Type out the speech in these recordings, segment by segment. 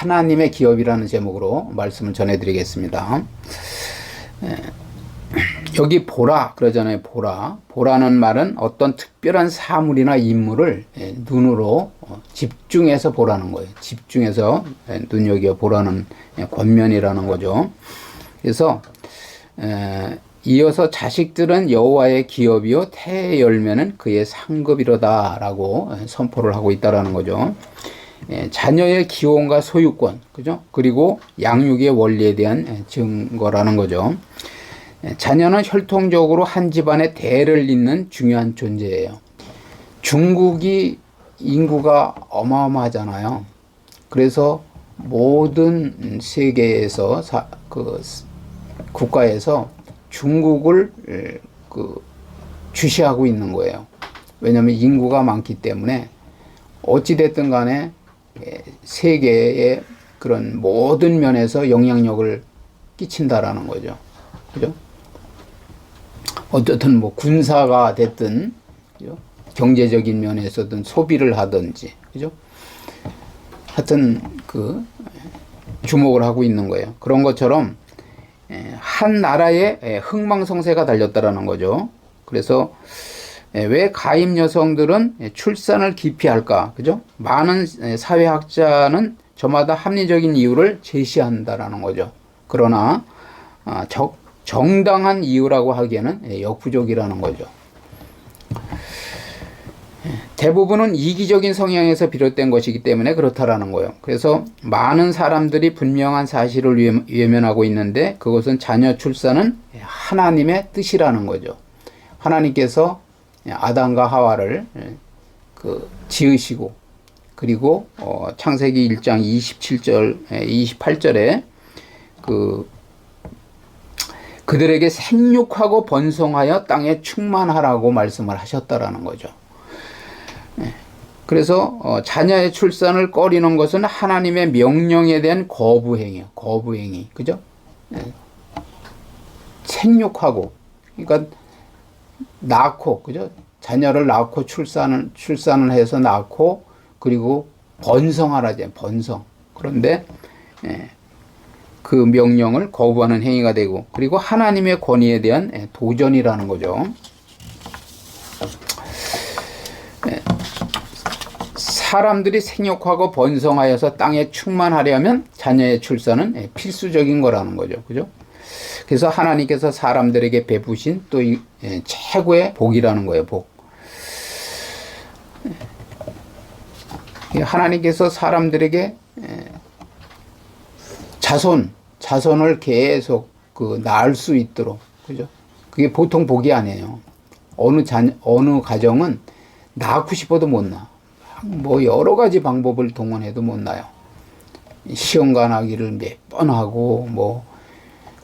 하나님의 기업이라는 제목으로 말씀을 전해드리겠습니다. 여기 보라 그러잖아요. 보라는 말은 어떤 특별한 사물이나 인물을 눈으로 집중해서 보라는 거예요. 집중해서 눈여겨 보라는 권면이라는 거죠. 그래서 이어서 자식들은 여호와의 기업이요 태의 열매는 그의 상급이로다라고 선포를 하고 있다라는 거죠. 자녀의 기원과 소유권, 그죠? 그리고 양육의 원리에 대한 증거라는 거죠. 자녀는 혈통적으로 한 집안의 대를 잇는 중요한 존재예요. 중국이 인구가 어마어마하잖아요. 그래서 모든 세계에서 국가에서 중국을 주시하고 있는 거예요. 왜냐하면 인구가 많기 때문에 어찌됐든 간에 세계의 그런 모든 면에서 영향력을 끼친다라는 거죠. 그죠? 어쨌든 뭐 군사가 됐든, 그죠? 경제적인 면에서든 소비를 하든지, 그죠? 하여튼 주목을 하고 있는 거예요. 그런 것처럼 한 나라에 흥망성쇠가 달렸다라는 거죠. 그래서 왜 가임 여성들은 출산을 기피할까? 그죠? 많은 사회학자는 저마다 합리적인 이유를 제시한다라는 거죠. 그러나 정당한 이유라고 하기에는 역부족이라는 거죠. 대부분은 이기적인 성향에서 비롯된 것이기 때문에 그렇다라는 거예요. 그래서 많은 사람들이 분명한 사실을 외면하고 있는데 그것은 자녀 출산은 하나님의 뜻이라는 거죠. 하나님께서 아담과 하와를 지으시고 그리고 창세기 1장 28절에 그들에게 생육하고 번성하여 땅에 충만하라고 말씀을 하셨다라는 거죠. 그래서 자녀의 출산을 꺼리는 것은 하나님의 명령에 대한 거부행위예요. 거부행위. 그죠? 생육하고 그러니까 낳고, 그죠? 자녀를 낳고 출산을 해서 낳고 그리고 번성하라죠. 번성. 그런데 그 명령을 거부하는 행위가 되고 그리고 하나님의 권위에 대한 도전이라는 거죠. 사람들이 생육하고 번성하여서 땅에 충만하려면 자녀의 출산은 필수적인 거라는 거죠. 그죠? 그래서 하나님께서 사람들에게 베푸신 또 최고의 복이라는 거예요. 복. 하나님께서 사람들에게 자손을 계속 낳을 수 있도록, 그죠? 그게 보통 복이 아니에요. 어느 가정은 낳고 싶어도 못 낳아. 뭐 여러 가지 방법을 동원해도 못 낳아요. 시험관하기를 몇 번 하고 뭐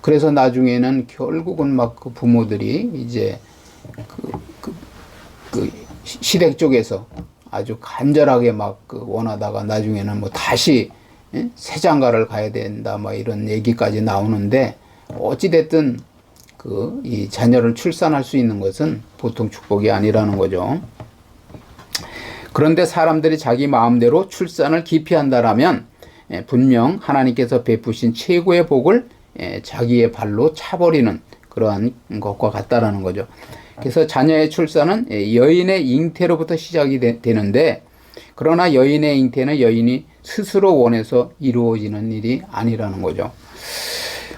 그래서 나중에는 결국은 막 부모들이 이제 시댁 쪽에서 아주 간절하게 막 원하다가 나중에는 뭐 다시 새장가를 가야 된다 막 이런 얘기까지 나오는데 어찌됐든 이 자녀를 출산할 수 있는 것은 보통 축복이 아니라는 거죠. 그런데 사람들이 자기 마음대로 출산을 기피한다라면 분명 하나님께서 베푸신 최고의 복을 자기의 발로 차버리는 그러한 것과 같다라는 거죠. 그래서 자녀의 출산은 여인의 잉태로부터 시작이 되는데 그러나 여인의 잉태는 여인이 스스로 원해서 이루어지는 일이 아니라는 거죠.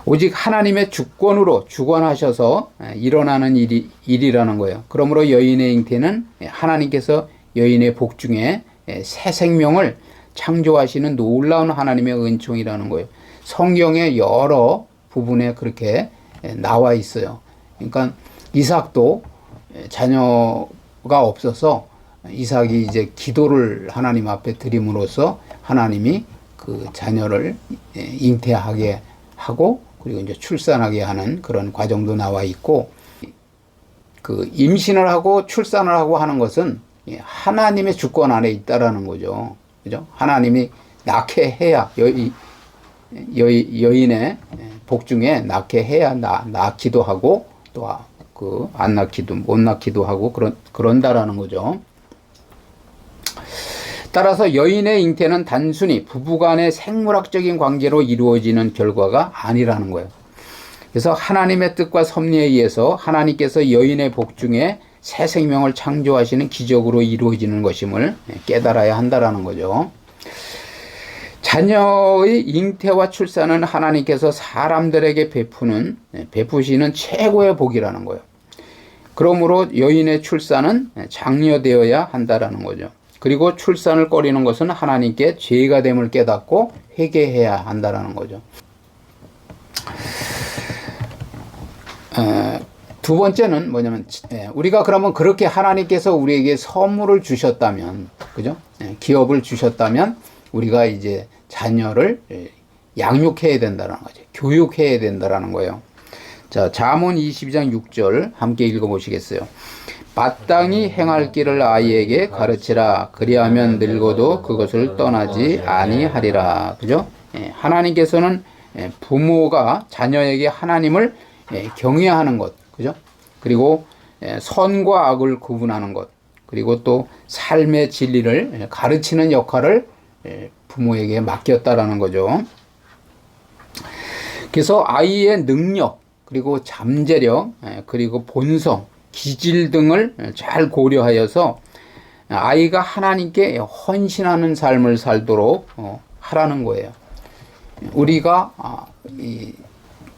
오직 하나님의 주권으로 주관하셔서 일어나는 일이라는 거예요. 그러므로 여인의 잉태는 하나님께서 여인의 복 중에 새 생명을 창조하시는 놀라운 하나님의 은총이라는 거예요. 성경의 여러 부분에 그렇게 나와 있어요. 그러니까 이삭도 자녀가 없어서 이삭이 이제 기도를 하나님 앞에 드림으로써 하나님이 그 자녀를 잉태하게 하고 그리고 이제 출산하게 하는 그런 과정도 나와 있고 임신을 하고 출산을 하고 하는 것은 하나님의 주권 안에 있다라는 거죠. 그죠? 하나님이 낳게 해야 여인의 복 중에 낳게 해야 낳기도 하고 또 안 낳기도 못 낳기도 하고 그런다라는 거죠. 따라서 여인의 잉태는 단순히 부부간의 생물학적인 관계로 이루어지는 결과가 아니라는 거예요. 그래서 하나님의 뜻과 섭리에 의해서 하나님께서 여인의 복 중에 새 생명을 창조하시는 기적으로 이루어지는 것임을 깨달아야 한다라는 거죠. 자녀의 잉태와 출산은 하나님께서 사람들에게 베푸시는 최고의 복이라는 거예요. 그러므로 여인의 출산은 장려되어야 한다라는 거죠. 그리고 출산을 꺼리는 것은 하나님께 죄가 됨을 깨닫고 회개해야 한다라는 거죠. 두 번째는 뭐냐면, 우리가 그러면 그렇게 하나님께서 우리에게 선물을 주셨다면, 그죠? 기업을 주셨다면, 우리가 이제 자녀를 양육해야 된다는 거죠. 교육해야 된다는 거예요. 자, 잠언 22장 6절 함께 읽어보시겠어요? 마땅히 행할 길을 아이에게 가르치라. 그리하면 늙어도 그것을 떠나지 아니하리라. 그죠? 하나님께서는 부모가 자녀에게 하나님을 경외하는 것, 그죠? 그리고 선과 악을 구분하는 것, 그리고 또 삶의 진리를 가르치는 역할을 부모에게 맡겼다라는 거죠. 그래서 아이의 능력, 그리고 잠재력, 그리고 본성, 기질 등을 잘 고려하여서 아이가 하나님께 헌신하는 삶을 살도록 하라는 거예요. 우리가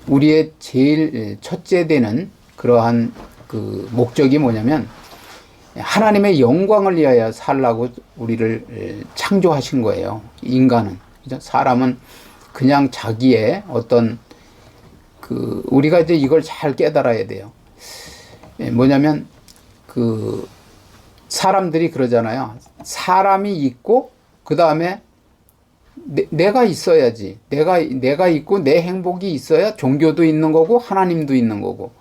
우리의 제일 첫째 되는 그러한 그 목적이 뭐냐면 하나님의 영광을 위하여 살라고 우리를 창조하신 거예요. 인간은. 그죠? 사람은 그냥 자기의 어떤 우리가 이제 이걸 잘 깨달아야 돼요. 뭐냐면 사람들이 그러잖아요. 사람이 있고 그 다음에 내가 있어야지. 내가 있고 내 행복이 있어야 종교도 있는 거고 하나님도 있는 거고.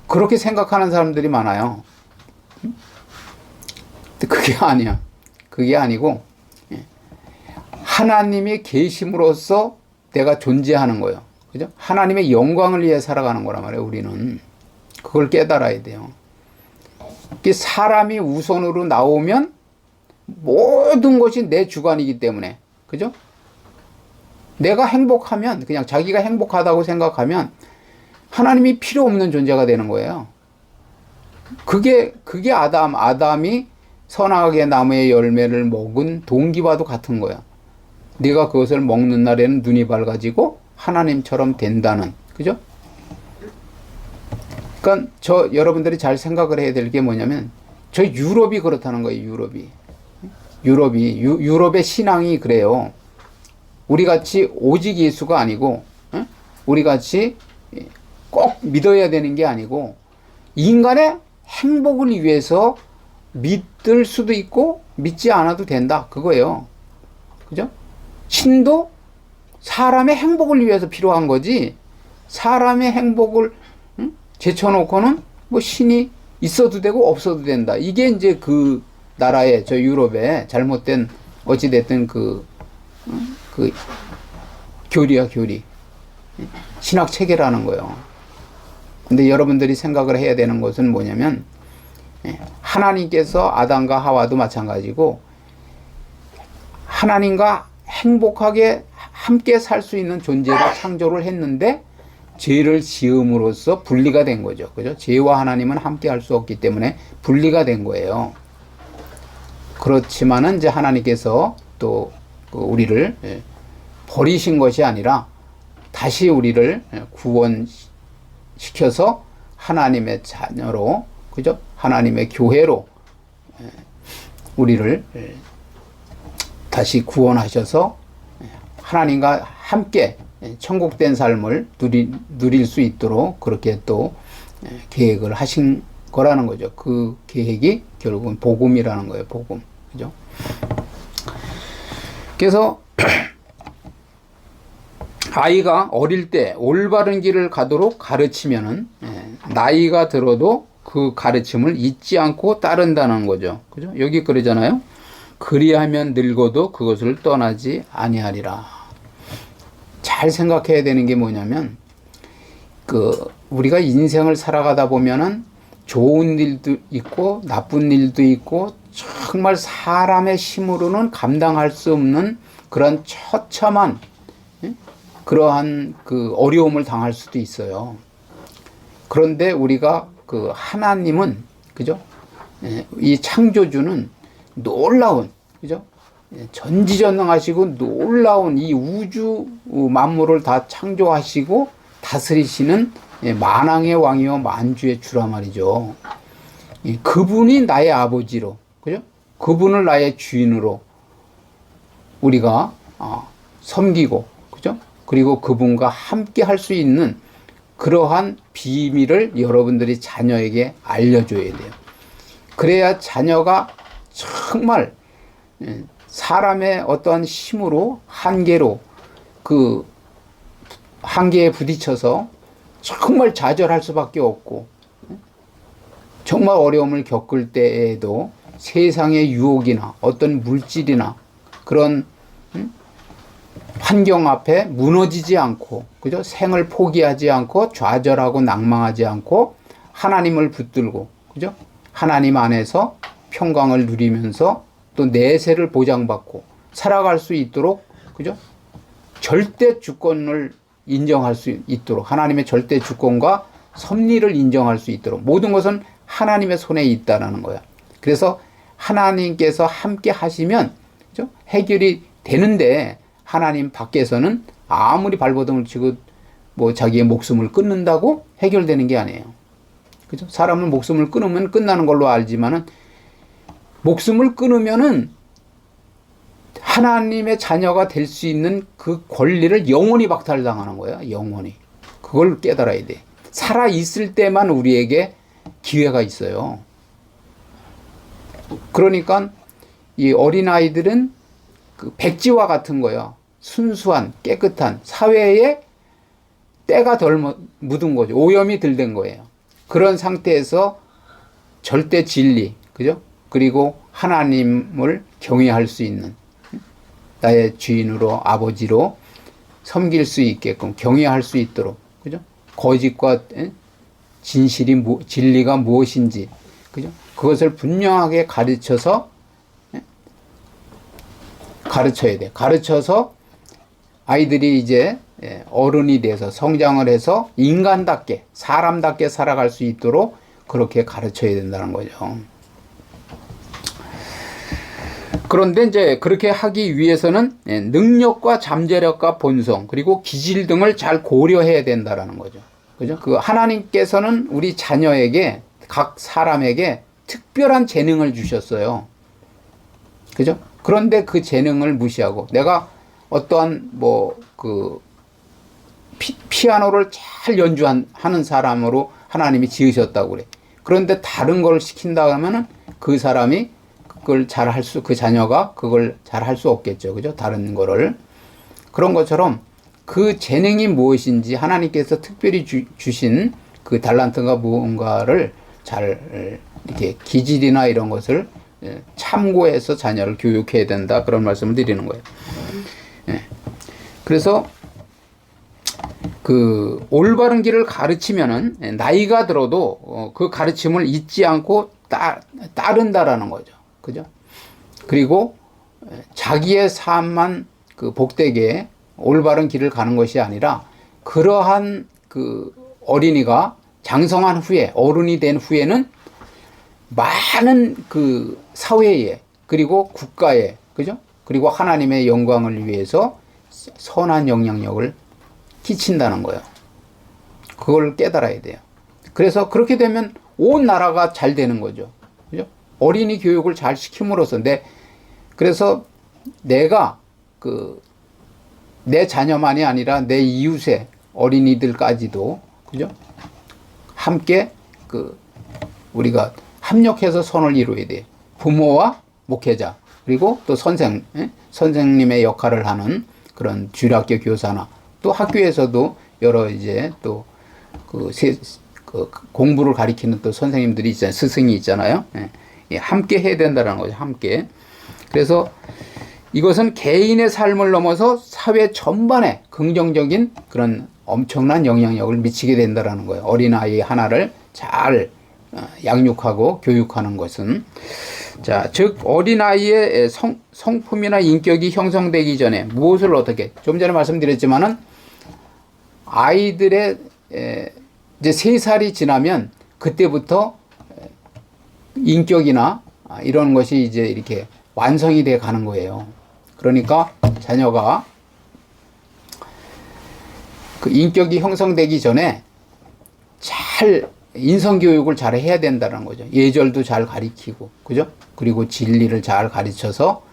그렇게 생각하는 사람들이 많아요. 근데 그게 아니야. 그게 아니고 하나님이 계심으로써 내가 존재하는 거예요. 그죠? 하나님의 영광을 위해 살아가는 거란 말이에요. 우리는 그걸 깨달아야 돼요. 사람이 우선으로 나오면 모든 것이 내 주관이기 때문에, 그죠? 내가 행복하면, 그냥 자기가 행복하다고 생각하면 하나님이 필요 없는 존재가 되는 거예요. 그게 아담이 선악의 나무의 열매를 먹은 동기와도 같은 거야. 네가 그것을 먹는 날에는 눈이 밝아지고 하나님처럼 된다는, 그죠? 그러니까 여러분들이 잘 생각을 해야 될 게 뭐냐면 유럽이 그렇다는 거예요. 유럽의 신앙이 그래요. 우리 같이 오직 예수가 아니고, 우리 같이 꼭 믿어야 되는 게 아니고, 인간의 행복을 위해서 믿을 수도 있고 믿지 않아도 된다, 그거예요. 그죠? 신도 사람의 행복을 위해서 필요한 거지, 사람의 행복을 제쳐놓고는 뭐 신이 있어도 되고 없어도 된다. 이게 이제 그 나라의 유럽의 잘못된 어찌됐든 교리야, 교리. 신학 체계라는 거예요. 근데 여러분들이 생각을 해야 되는 것은 뭐냐면, 하나님께서 아담과 하와도 마찬가지고 하나님과 행복하게 함께 살 수 있는 존재로 창조를 했는데 죄를 지음으로써 분리가 된 거죠. 그죠? 죄와 하나님은 함께 할 수 없기 때문에 분리가 된 거예요. 그렇지만은 이제 하나님께서 또 우리를 버리신 것이 아니라 다시 우리를 구원시켜서 하나님의 자녀로, 그죠? 하나님의 교회로 우리를 다시 구원하셔서 하나님과 함께 천국된 삶을 누릴 수 있도록 그렇게 또 계획을 하신 거라는 거죠. 그 계획이 결국은 복음이라는 거예요. 복음. 그죠? 그래서 아이가 어릴 때 올바른 길을 가도록 가르치면은 나이가 들어도 그 가르침을 잊지 않고 따른다는 거죠. 그죠? 여기 그러잖아요. 그리하면 늙어도 그것을 떠나지 아니하리라. 잘 생각해야 되는 게 뭐냐면, 우리가 인생을 살아가다 보면은 좋은 일도 있고 나쁜 일도 있고 정말 사람의 힘으로는 감당할 수 없는 그런 처참한 그러한 그 어려움을 당할 수도 있어요. 그런데 우리가 그 하나님은 그죠? 이 창조주는 놀라운 그죠? 전지전능하시고 놀라운 이 우주 만물을 다 창조하시고 다스리시는 만왕의 왕이요 만주의 주라 말이죠. 그분이 나의 아버지로 그죠? 그분을 나의 주인으로 우리가 섬기고 그죠? 그리고 그분과 함께 할 수 있는 그러한 비밀을 여러분들이 자녀에게 알려줘야 돼요. 그래야 자녀가 정말 사람의 어떠한 힘으로 한계로 그 한계에 부딪혀서 정말 좌절할 수밖에 없고 정말 어려움을 겪을 때에도 세상의 유혹이나 어떤 물질이나 그런 환경 앞에 무너지지 않고 그죠? 생을 포기하지 않고 좌절하고 낭망하지 않고 하나님을 붙들고 그죠? 하나님 안에서 평강을 누리면서 또 내세를 보장받고 살아갈 수 있도록 그죠? 절대 주권을 인정할 수 있도록 하나님의 절대 주권과 섭리를 인정할 수 있도록 모든 것은 하나님의 손에 있다라는 거야. 그래서 하나님께서 함께 하시면 그죠? 해결이 되는데 하나님 밖에서는 아무리 발버둥을 치고 뭐 자기의 목숨을 끊는다고 해결되는 게 아니에요. 그죠? 사람은 목숨을 끊으면 끝나는 걸로 알지만은 목숨을 끊으면은 하나님의 자녀가 될 수 있는 그 권리를 영원히 박탈당하는 거야. 영원히. 그걸 깨달아야 돼. 살아 있을 때만 우리에게 기회가 있어요. 그러니까 이 어린아이들은 그 백지와 같은 거예요. 순수한 깨끗한 사회에 때가 덜 묻은 거죠. 오염이 덜 된 거예요. 그런 상태에서 절대 진리, 그죠? 그리고 하나님을 경외할 수 있는 나의 주인으로 아버지로 섬길 수 있게끔 경외할 수 있도록, 그죠? 거짓과 진실이 진리가 무엇인지, 그죠? 그것을 분명하게 가르쳐서 가르쳐야 돼. 가르쳐서 아이들이 이제 어른이 돼서 성장을 해서 인간답게 사람답게 살아갈 수 있도록 그렇게 가르쳐야 된다는 거죠. 그런데 이제 그렇게 하기 위해서는 능력과 잠재력과 본성 그리고 기질 등을 잘 고려해야 된다라는 거죠. 그죠? 그 하나님께서는 우리 자녀에게 각 사람에게 특별한 재능을 주셨어요. 그죠? 그런데 그 재능을 무시하고 내가 어떠한 뭐 그 피아노를 잘 연주하는 사람으로 하나님이 지으셨다고 그래. 그런데 다른 걸 시킨다 하면은 그 사람이 그걸 잘 할 수, 그 자녀가 그걸 잘 할 수 없겠죠. 그죠? 다른 거를. 그런 것처럼 그 재능이 무엇인지 하나님께서 특별히 주신 그 달란트가 무언가를 잘 이렇게 기질이나 이런 것을 참고해서 자녀를 교육해야 된다. 그런 말씀을 드리는 거예요. 그래서 그 올바른 길을 가르치면은 나이가 들어도 그 가르침을 잊지 않고 따른다라는 거죠. 그죠? 그리고 자기의 삶만 그 복되게 올바른 길을 가는 것이 아니라 그러한 그 어린이가 장성한 후에 어른이 된 후에는 많은 그 사회에 그리고 국가에 그죠? 그리고 하나님의 영광을 위해서 선한 영향력을 끼친다는 거예요. 그걸 깨달아야 돼요. 그래서 그렇게 되면 온 나라가 잘 되는 거죠. 그죠? 어린이 교육을 잘 시킴으로써 그래서 내가 내 자녀만이 아니라 내 이웃의 어린이들까지도 그죠? 함께 우리가 합력해서 선을 이루어야 돼요. 부모와 목회자 그리고 또 선생님의 역할을 하는 그런 주일학교 교사나 또 학교에서도 여러 이제 또 공부를 가리키는 또 선생님들이 있잖아요. 스승이 있잖아요. 함께 해야 된다는 거죠. 함께. 그래서 이것은 개인의 삶을 넘어서 사회 전반에 긍정적인 그런 엄청난 영향력을 미치게 된다는 거예요. 어린아이 하나를 잘 양육하고 교육하는 것은. 자, 즉 어린아이의 성품이나 인격이 형성되기 전에 무엇을 어떻게, 좀 전에 말씀드렸지만은 아이들의 이제 3살이 지나면 그때부터 인격이나 이런 것이 이제 이렇게 완성이 돼 가는 거예요. 그러니까 자녀가 그 인격이 형성되기 전에 잘 인성교육을 잘 해야 된다는 거죠. 예절도 잘 가리키고, 그죠? 그리고 진리를 잘 가르쳐서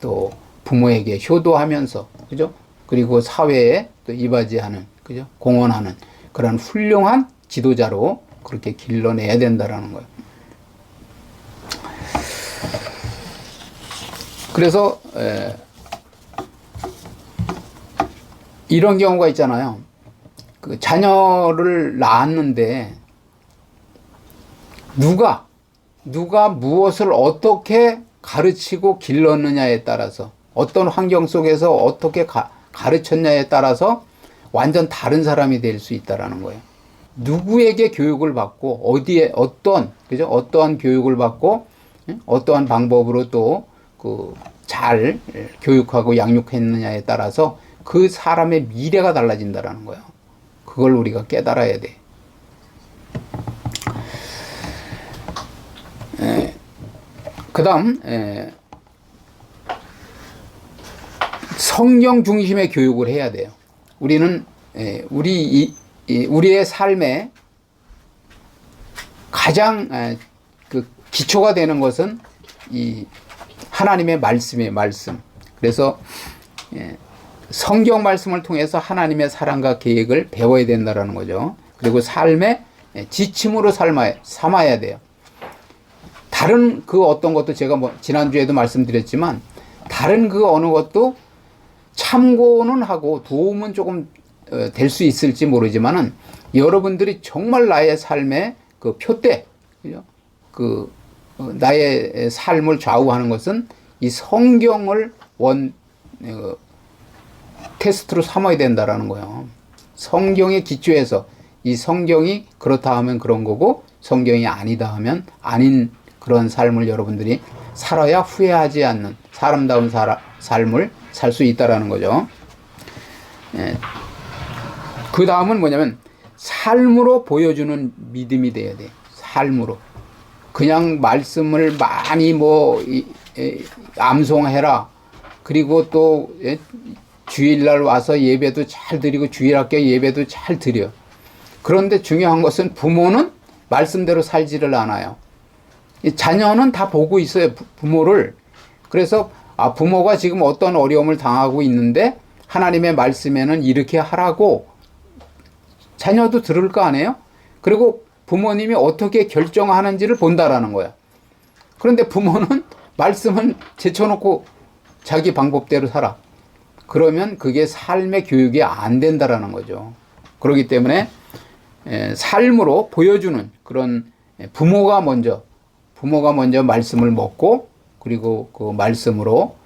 또 부모에게 효도하면서, 그죠? 그리고 사회에 또 이바지하는, 그죠? 공헌하는 그런 훌륭한 지도자로 그렇게 길러내야 된다라는 거예요. 그래서 이런 경우가 있잖아요. 그 자녀를 낳았는데 누가 무엇을 어떻게 가르치고 길렀느냐에 따라서, 어떤 환경 속에서 어떻게 가르쳤냐에 따라서 완전 다른 사람이 될 수 있다라는 거예요. 누구에게 교육을 받고 어디에 그죠? 어떠한 교육을 받고 어떠한 방법으로 또 그 잘 교육하고 양육했느냐에 따라서 그 사람의 미래가 달라진다라는 거예요. 그걸 우리가 깨달아야 돼. 그다음 성경 중심의 교육을 해야 돼요. 우리는 우리의 삶에 가장 그 기초가 되는 것은 이 하나님의 말씀이에요. 말씀. 그래서 성경 말씀을 통해서 하나님의 사랑과 계획을 배워야 된다라는 거죠. 그리고 삶의 지침으로 삼아야 돼요. 다른 그 어떤 것도 제가 지난주에도 말씀드렸지만 다른 그 어느 것도 참고는 하고 도움은 조금 될 수 있을지 모르지만은 여러분들이 정말 나의 삶의 그 표대, 그죠? 나의 삶을 좌우하는 것은 이 성경을 테스트로 삼아야 된다라는 거예요. 성경에 기초해서 이 성경이 그렇다 하면 그런 거고 성경이 아니다 하면 아닌 그런 삶을 여러분들이 살아야 후회하지 않는 사람다운 삶을 살 수 있다라는 거죠. 그 다음은 뭐냐면 삶으로 보여주는 믿음이 돼야 돼. 삶으로. 그냥 말씀을 많이 암송해라. 그리고 또 주일날 와서 예배도 잘 드리고 주일학교 예배도 잘 드려. 그런데 중요한 것은 부모는 말씀대로 살지를 않아요. 자녀는 다 보고 있어요. 부모를. 그래서 부모가 지금 어떤 어려움을 당하고 있는데 하나님의 말씀에는 이렇게 하라고 자녀도 들을 거 아니에요? 그리고 부모님이 어떻게 결정하는지를 본다라는 거야. 그런데 부모는 말씀은 제쳐놓고 자기 방법대로 살아. 그러면 그게 삶의 교육이 안 된다라는 거죠. 그렇기 때문에 삶으로 보여주는 그런 부모가 먼저 말씀을 먹고 그리고 그 말씀으로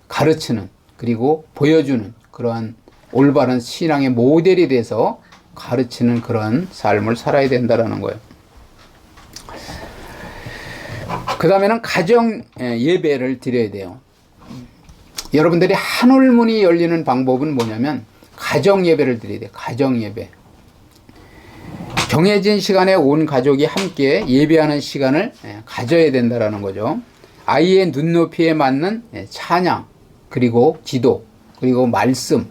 가르치는 그리고 보여주는 그러한 올바른 신앙의 모델이 돼서 가르치는 그런 삶을 살아야 된다라는 거예요. 그 다음에는 가정 예배를 드려야 돼요. 여러분들이 하늘문이 열리는 방법은 뭐냐면 가정 예배를 드려야 돼요. 가정 예배. 정해진 시간에 온 가족이 함께 예배하는 시간을 가져야 된다라는 거죠. 아이의 눈높이에 맞는 찬양, 그리고 기도, 그리고 말씀,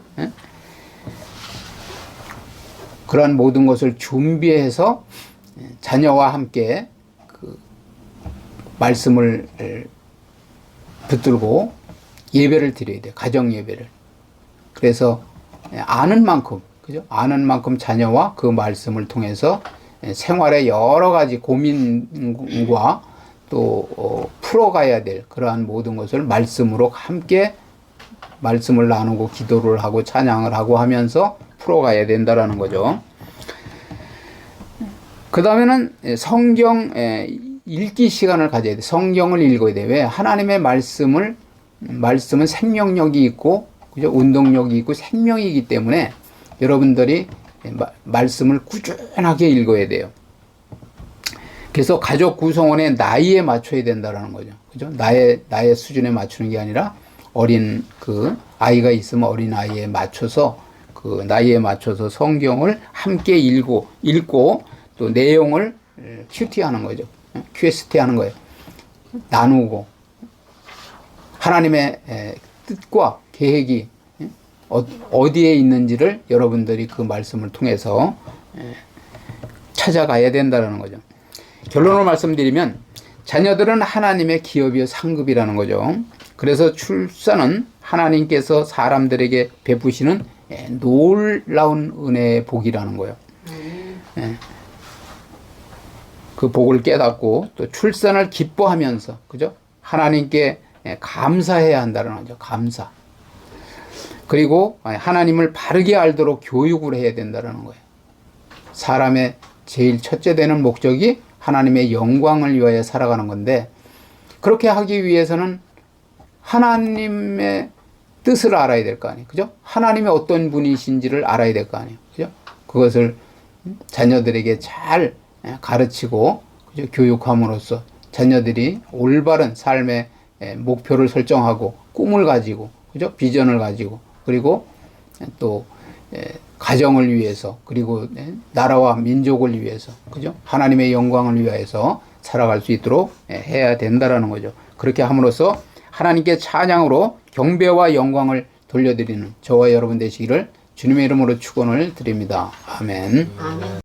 그런 모든 것을 준비해서 자녀와 함께 그 말씀을 붙들고 예배를 드려야 돼요. 가정 예배를. 그래서 아는 만큼, 그죠? 아는 만큼 자녀와 그 말씀을 통해서 생활의 여러 가지 고민과 또 풀어가야 될 그러한 모든 것을 말씀으로 함께 말씀을 나누고 기도를 하고 찬양을 하고 하면서 풀어가야 된다라는 거죠. 그 다음에는 성경 읽기 시간을 가져야 돼. 성경을 읽어야 돼. 왜? 하나님의 말씀은 생명력이 있고, 그죠? 운동력이 있고 생명이기 때문에 여러분들이 말씀을 꾸준하게 읽어야 돼요. 그래서 가족 구성원의 나이에 맞춰야 된다라는 거죠. 그죠? 나의 수준에 맞추는 게 아니라 어린 그 아이가 있으면 어린 아이에 맞춰서 그 나이에 맞춰서 성경을 함께 읽고 또 내용을 QT하는 거죠. QST 하는 거예요. 나누고 하나님의 뜻과 계획이 어디에 있는지를 여러분들이 그 말씀을 통해서 찾아가야 된다는 거죠. 결론을 말씀드리면 자녀들은 하나님의 기업이요 상급이라는 거죠. 그래서 출산은 하나님께서 사람들에게 베푸시는 놀라운 은혜의 복이라는 거예요. 그 복을 깨닫고 또 출산을 기뻐하면서 그죠? 하나님께 감사해야 한다는 거죠. 감사. 그리고 하나님을 바르게 알도록 교육을 해야 된다는 거예요. 사람의 제일 첫째 되는 목적이 하나님의 영광을 위하여 살아가는 건데 그렇게 하기 위해서는 하나님의 뜻을 알아야 될 거 아니에요. 그죠? 하나님의 어떤 분이신지를 알아야 될 거 아니에요. 그죠? 그것을 자녀들에게 잘 가르치고 그죠? 교육함으로써 자녀들이 올바른 삶의 목표를 설정하고 꿈을 가지고 그죠? 비전을 가지고 그리고 또 가정을 위해서 그리고 나라와 민족을 위해서 그죠? 하나님의 영광을 위하여서 살아갈 수 있도록 해야 된다라는 거죠. 그렇게 함으로써 하나님께 찬양으로 경배와 영광을 돌려드리는 저와 여러분 되시기를 주님의 이름으로 축원을 드립니다. 아멘.